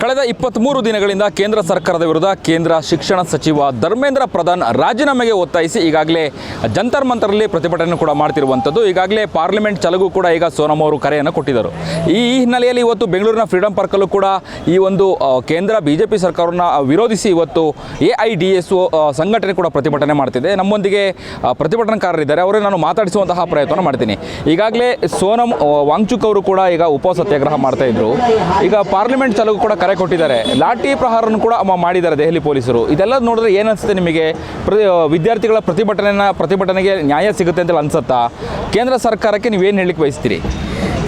ಕಳೆದ 23 ದಿನಗಳಿಂದ ಕೇಂದ್ರ ಸರ್ಕಾರದ ವಿರುದ್ಧ ಕೇಂದ್ರ ಶಿಕ್ಷಣ ಸಚಿವ ಧರ್ಮೇಂದ್ರ ಪ್ರಧಾನ್ ರಾಜೀನಾಮೆಗೆ ಒತ್ತಾಯಿಸಿ ಈಗಾಗಲೇ ಜಂತರ್ ಮಂತರಲ್ಲಿ ಪ್ರತಿಭಟನೆ ಕೂಡ ಮಾಡ್ತಿರುವಂಥದ್ದು. ಈಗಾಗಲೇ ಪಾರ್ಲಿಮೆಂಟ್ ಚಲಗೂ ಕೂಡ ಈಗ ಸೋನಮ್ ಅವರು ಕರೆಯನ್ನು ಕೊಟ್ಟಿದ್ದರು. ಈ ಹಿನ್ನೆಲೆಯಲ್ಲಿ ಇವತ್ತು ಬೆಂಗಳೂರಿನ ಫ್ರೀಡಂ ಪಾರ್ಕಲ್ಲೂ ಕೂಡ ಈ ಒಂದು ಕೇಂದ್ರ BJP ಸರ್ಕಾರವನ್ನು ವಿರೋಧಿಸಿ ಇವತ್ತು AIDSO ಸಂಘಟನೆ ಕೂಡ ಪ್ರತಿಭಟನೆ ಮಾಡ್ತಿದೆ. ನಮ್ಮೊಂದಿಗೆ ಪ್ರತಿಭಟನಾಕಾರರಿದ್ದಾರೆ, ಅವರೇ ನಾನು ಮಾತಾಡಿಸುವಂತಹ ಪ್ರಯತ್ನ ಮಾಡ್ತೀನಿ. ಈಗಾಗಲೇ ಸೋನಮ್ ವಾಂಗ್ಚುಕ್ ಅವರು ಕೂಡ ಈಗ ಉಪವಾಸ ಸತ್ಯಾಗ್ರಹ ಮಾಡ್ತಾ ಇದ್ರು. ಈಗ ಪಾರ್ಲಿಮೆಂಟ್ ಚಲಗೂ ಕೂಡ ಕರೆ ಕೊಟ್ಟಿದ್ದಾರೆ. ಲಾಠಿ ಪ್ರಹಾರವನ್ನು ಕೂಡ ಮಾಡಿದ್ದಾರೆ ದೆಹಲಿ ಪೊಲೀಸರು. ಇದೆಲ್ಲ ನೋಡಿದ್ರೆ ಏನು ಅನಿಸುತ್ತೆ ನಿಮಗೆ? ವಿದ್ಯಾರ್ಥಿಗಳ ಪ್ರತಿಭಟನೆಗೆ ನ್ಯಾಯ ಸಿಗುತ್ತೆ ಅಂತ ಅನ್ಸುತ್ತಾ? ಕೇಂದ್ರ ಸರ್ಕಾರಕ್ಕೆ ನೀವೇನು ಹೇಳಲಿಕ್ಕೆ ಬಯಸ್ತೀರಿ?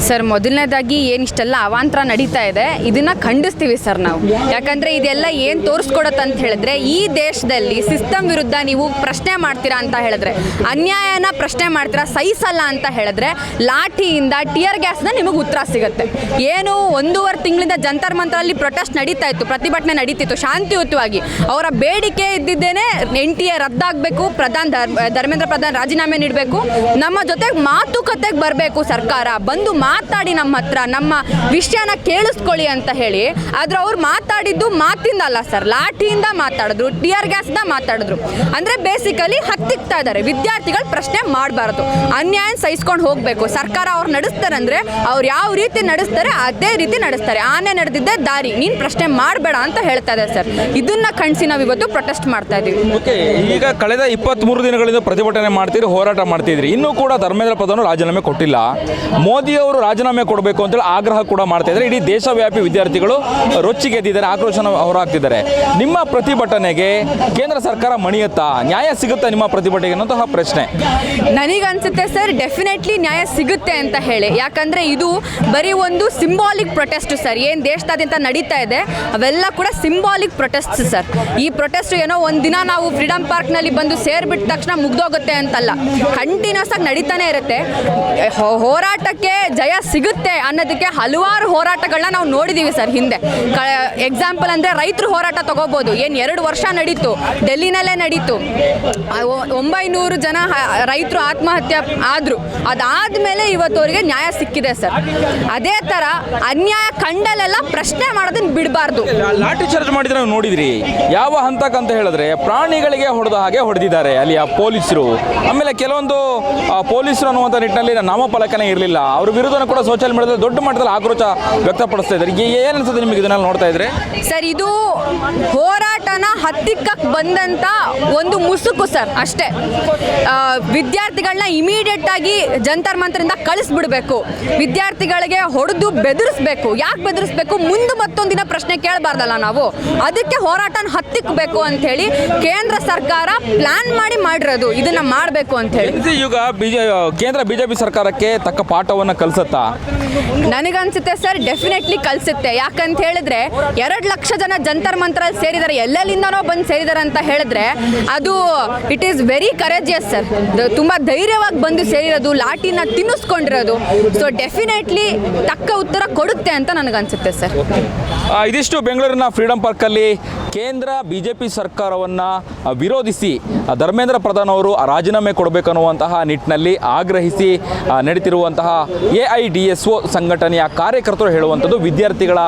ಸರ್, ಮೊದಲನೇದಾಗಿ ಏನಿಷ್ಟೆಲ್ಲ ಅವಾಂತರ ನಡೀತಾ ಇದೆ, ಇದನ್ನು ಖಂಡಿಸ್ತೀವಿ ಸರ್ ನಾವು. ಯಾಕಂದರೆ ಇದೆಲ್ಲ ಏನು ತೋರಿಸ್ಕೊಡತ್ತೆ ಅಂತ ಹೇಳಿದ್ರೆ, ಈ ದೇಶದಲ್ಲಿ ಸಿಸ್ಟಮ್ ವಿರುದ್ಧ ನೀವು ಪ್ರಶ್ನೆ ಮಾಡ್ತೀರಾ ಅಂತ ಹೇಳಿದ್ರೆ, ಅನ್ಯಾಯನ ಪ್ರಶ್ನೆ ಮಾಡ್ತೀರಾ, ಸಹಿಸಲ್ಲ ಅಂತ ಹೇಳಿದ್ರೆ ಲಾಠಿಯಿಂದ ಟಿಯರ್ ಗ್ಯಾಸ್ನ ನಿಮಗೆ ಉತ್ತರ ಸಿಗುತ್ತೆ. ಏನು 1.5 ತಿಂಗಳಿಂದ ಜಂತರ್ ಮಂತರಲ್ಲಿ ಪ್ರೊಟೆಸ್ಟ್ ನಡೀತಾ ಇತ್ತು, ಪ್ರತಿಭಟನೆ ನಡೀತಿತ್ತು ಶಾಂತಿಯುತವಾಗಿ. ಅವರ ಬೇಡಿಕೆ ಇದ್ದಿದ್ದೇನೆ NTA ರದ್ದಾಗಬೇಕು, ಧರ್ಮೇಂದ್ರ ಪ್ರಧಾನ್ ರಾಜೀನಾಮೆ ನೀಡಬೇಕು, ನಮ್ಮ ಜೊತೆಗೆ ಮಾತುಕತೆಗೆ ಬರಬೇಕು ಸರ್ಕಾರ, ಬಂದು ಮಾತಾಡಿ ನಮ್ಮ ಹತ್ರ ನಮ್ಮ ವಿಷಯನ ಕೇಳಿಸ್ಕೊಳ್ಳಿ ಅಂತ ಹೇಳಿ. ಆದ್ರೆ ಅವ್ರು ಮಾತಾಡಿದ್ದು ಮಾತಿಂದ ಅಲ್ಲ ಸರ್, ಲಾಠಿಯಿಂದ ಮಾತಾಡಿದ್ರು, ಟಿಯರ್ ಗ್ಯಾಸ್ನ ಮಾತಾಡಿದ್ರು. ಅಂದ್ರೆ ಬೇಸಿಕಲಿ ಹತ್ತಿಕ್ತಾ ಇದ್ದಾರೆ. ವಿದ್ಯಾರ್ಥಿಗಳು ಪ್ರಶ್ನೆ ಮಾಡಬಾರ್ದು, ಅನ್ಯಾಯ ಸಹಿಸ್ಕೊಂಡು ಹೋಗಬೇಕು. ಸರ್ಕಾರ ಅವ್ರು ನಡೆಸ್ತಾರೆ ಅಂದ್ರೆ ಅವ್ರು ಯಾವ ರೀತಿ ನಡೆಸ್ತಾರೆ ಅದೇ ರೀತಿ ನಡೆಸ್ತಾರೆ. ಆನೆ ನಡೆದಿದ್ದೆ ದಾರಿ, ನೀನು ಪ್ರಶ್ನೆ ಮಾಡಬೇಡ ಅಂತ ಹೇಳ್ತಾ ಇದ್ದಾರೆ ಸರ್. ಇದನ್ನ ಖಂಡಿಸಿ ನಾವು ಇವತ್ತು ಪ್ರೊಟೆಸ್ಟ್ ಮಾಡ್ತಾ ಇದ್ದೀವಿ. ಓಕೆ, ಈಗ ಕಳೆದ 23 ದಿನಗಳಿಂದ ಪ್ರತಿಭಟನೆ ಮಾಡ್ತೀರಿ, ಹೋರಾಟ ಮಾಡ್ತಿದ್ರಿ. ಇನ್ನೂ ಕೂಡ ಧರ್ಮೇಂದ್ರ ಪ್ರಧಾನ್ ರಾಜೀನಾಮೆ ಕೊಟ್ಟಿಲ್ಲ. ಮೋದಿ ಅವರು ರಾಜೀನಾಮೆ ಕೊಡಬೇಕು ಅಂತೇಳಿ ಆಗ್ರಹ ಕೂಡ ಮಾಡ್ತಾ ಇದ್ದಾರೆ. ಇಡೀ ದೇಶವ್ಯಾಪಿ ವಿದ್ಯಾರ್ಥಿಗಳು ರೊಚ್ಚಿಗೆದ್ದಿದ್ದಾರೆ, ಆಕ್ರೋಶನ ಹೊರಹಾಕ್ತಿದ್ದಾರೆ. ನಿಮ್ಮ ಪ್ರತಿಭಟನೆಗೆ ಕೇಂದ್ರ ಸರ್ಕಾರ ಮಣಿಯುತ್ತಾ? ನ್ಯಾಯ ಸಿಗುತ್ತಾ ನಿಮ್ಮ ಪ್ರತಿಭಟನೆಗೆ ಅನ್ನೋಂತಹ ಪ್ರಶ್ನೆ ನನಗನ್ಸುತ್ತೆ ಸರ್, ಡೆಫಿನೆಟ್ಲಿ ನ್ಯಾಯ ಸಿಗುತ್ತೆ ಅಂತ ಹೇಳಿ. ಯಾಕಂದ್ರೆ ಇದು ಬರೀ ಒಂದು ಸಿಂಬಾಲಿಕ್ ಪ್ರೊಟೆಸ್ಟ್ ಸರ್. ಏನು ದೇಶದಾದ್ಯಂತ ನಡೀತಾ ಇದೆ ಅವೆಲ್ಲ ಕೂಡ ಸಿಂಬಾಲಿಕ್ ಪ್ರೊಟೆಸ್ಟ್ ಸರ್. ಈ ಪ್ರೊಟೆಸ್ಟ್ ಏನೋ ಒಂದಿನ ನಾವು ಫ್ರೀಡಂ ಪಾರ್ಕ್ನಲ್ಲಿ ಬಂದು ಸೇರಿಬಿಟ್ಟ ತಕ್ಷಣ ಮುಗ್ದೋಗುತ್ತೆ ಅಂತಲ್ಲ, ಕಂಟಿನ್ಯೂಸ್ ಆಗಿ ನಡೀತಾನೆ ಇರುತ್ತೆ. ಹೋರಾಟಕ್ಕೆ ಜಯ ಸಿಗುತ್ತೆ ಅನ್ನೋದಕ್ಕೆ ಹಲವಾರು ಹೋರಾಟಗಳನ್ನ ನಾವು ನೋಡಿದ್ದೀವಿ ಸರ್ ಹಿಂದೆ. ಎಕ್ಸಾಂಪಲ್ ಅಂದರೆ ರೈತರು ಹೋರಾಟ ತಗೋಬೋದು. ಏನು 2 ವರ್ಷ ನಡೀತು, ಡೆಲ್ಲಿನಲ್ಲೇ ನಡೀತು. 900 ಜನ ರೈತರು ಆತ್ಮಹತ್ಯೆ ಆದರು. ಅದಾದಮೇಲೆ ಇವತ್ತವರಿಗೆ ನ್ಯಾಯ ಸಿಕ್ಕಿದೆ ಸರ್. ಅದೇ ಥರ ಅನ್ಯಾಯ ಕಂಡಲೆಲ್ಲ ಪ್ರಶ್ನೆ ಮಾಡೋದನ್ನ ಬಿಡಬಾರ್ದು. ಲಾಠಿ ಚಾರ್ಜ್ ಮಾಡಿದ್ರೆ ನಾವು ನೋಡಿದ್ರಿ. ಯಾವ ಹಂತಕ್ಕಂತ ಹೇಳಿದ್ರೆ ಪ್ರಾಣಿಗಳಿಗೆ ಹೊಡೆದ ಹಾಗೆ ಹೊಡೆದಿದ್ದಾರೆ ಅಲ್ಲಿಯ ಪೊಲೀಸರು. ಆಮೇಲೆ ಕೆಲವೊಂದು ಪೊಲೀಸರು ಅನ್ನುವಂಥ ನಿಟ್ಟಿನಲ್ಲಿ ನಾಮಫಲಕನೇ ಇರಲಿಲ್ಲ. ಅವ್ರ ವಿರುದ್ಧ ಕೂಡ ಸೋಷಿಯಲ್ ಮೀಡಿಯಾದಲ್ಲಿ ದೊಡ್ಡ ಮಟ್ಟದಲ್ಲಿ ಆಕ್ರೋಶ ವ್ಯಕ್ತಪಡಿಸ್ತಾ ಇದ್ದಾರೆ. ಏನು ಅನ್ಸುತ್ತೆ ನಿಮಗೆ ಇದನ್ನೆಲ್ಲ ನೋಡ್ತಾ ಇದ್ರೆ? ಸರ್, ಇದು ಹೋರಾಟನ ಹತ್ತಿಕ್ಕಕ್ಕೆ ಬಂದಂಥ ಒಂದು ಮುಸುಕು ಸರ್, ಅಷ್ಟೇ. ವಿದ್ಯಾರ್ಥಿಗಳನ್ನ ಇಮಿಡಿಯೇಟ್ ಆಗಿ ಜಂತರ್ ಮಂತರಿಂದ ಕಳಿಸ್ಬಿಡ್ಬೇಕು. ವಿದ್ಯಾರ್ಥಿಗಳಿಗೆ ಹೊಡೆದು ಬೆದರಿಸ್ಬೇಕು. ಯಾಕೆ ಬೆದರಿಸ್ಬೇಕು? ಮುಂದೆ ಮತ್ತೊಂದಿನ ಪ್ರಶ್ನೆ ಕೇಳಬಾರ್ದಲ್ಲ ನಾವು. ಅದಕ್ಕೆ ಹೋರಾಟನ ಹತ್ತಿಕ್ಕಬೇಕು ಅಂತ ಹೇಳಿ ಕೇಂದ್ರ ಸರ್ಕಾರ ಪ್ಲಾನ್ ಮಾಡಿರೋದು ಇದನ್ನ ಮಾಡಬೇಕು ಅಂತ ಹೇಳಿ. ಈಗ ಕೇಂದ್ರ BJP ಸರ್ಕಾರಕ್ಕೆ ತಕ್ಕ ಪಾಠವನ್ನು ಕಲಿಸುತ್ತಾ? ನನಗನ್ಸುತ್ತೆ ಸರ್, ಡೆಫಿನೆಟ್ಲಿ ಕಲಿಸುತ್ತೆ. ಯಾಕಂತ ಹೇಳಿದ್ರೆ 2 ಲಕ್ಷ ಜನ ಜಂತರ್ ಮಂತರಲ್ಲಿ ಸೇರಿದ್ದಾರೆ, ಎಲ್ಲೆಲ್ಲಿಂದನೋ ಬಂದು ಸೇರಿದ್ದಾರೆ ಅಂತ ಹೇಳಿದ್ರೆ ಅದು it is very courageous sir. ತುಂಬ ಧೈರ್ಯವಾಗಿ ಬಂದು ಸೇರಿರೋದು, ಲಾಠಿನ ತಿನ್ನಿಸ್ಕೊಂಡಿರೋದು. ಸೊ ಡೆಫಿನೆಟ್ಲಿ ತಕ್ಕ ಉತ್ತರ ಕೊಡುತ್ತೆ ಅಂತ ನನಗನ್ಸುತ್ತೆ ಸರ್. ಇದಿಷ್ಟು ಬೆಂಗಳೂರಿನ ಫ್ರೀಡಂ ಪಾರ್ಕಲ್ಲಿ ಕೇಂದ್ರ BJP ಸರ್ಕಾರವನ್ನು ವಿರೋಧಿಸಿ ಧರ್ಮೇಂದ್ರ ಪ್ರಧಾನ್ ಅವರು ರಾಜೀನಾಮೆ ಕೊಡಬೇಕನ್ನುವಂತಹ ನಿಟ್ಟಿನಲ್ಲಿ ಆಗ್ರಹಿಸಿ ನಡೀತಿರುವಂತಹ AIDSO ಸಂಘಟನೆಯ ಕಾರ್ಯಕರ್ತರು ಹೇಳುವಂಥದ್ದು ವಿದ್ಯಾರ್ಥಿಗಳ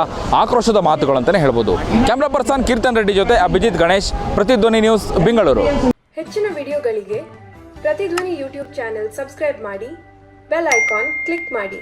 ಆಕ್ರೋಶದ ಮಾತುಗಳು ಅಂತಲೇ ಹೇಳ್ಬೋದು. ಕ್ಯಾಮ್ರಾ ಪರ್ಸನ್ ಕೀರ್ತನ್ ರೆಡ್ಡಿ ಜೊತೆ ಅಭಿಜಿತ್ ಗಣೇಶ್, ಪ್ರತಿಧ್ವನಿ ನ್ಯೂಸ್, ಬೆಂಗಳೂರು. ಹೆಚ್ಚಿನ ವಿಡಿಯೋಗಳಿಗೆ ಪ್ರತಿಧ್ವನಿ YouTube ಚಾನೆಲ್ ಸಬ್ಸ್ಕ್ರೈಬ್ ಮಾಡಿ, ಬೆಲ್ ಐಕಾನ್ ಕ್ಲಿಕ್ ಮಾಡಿ.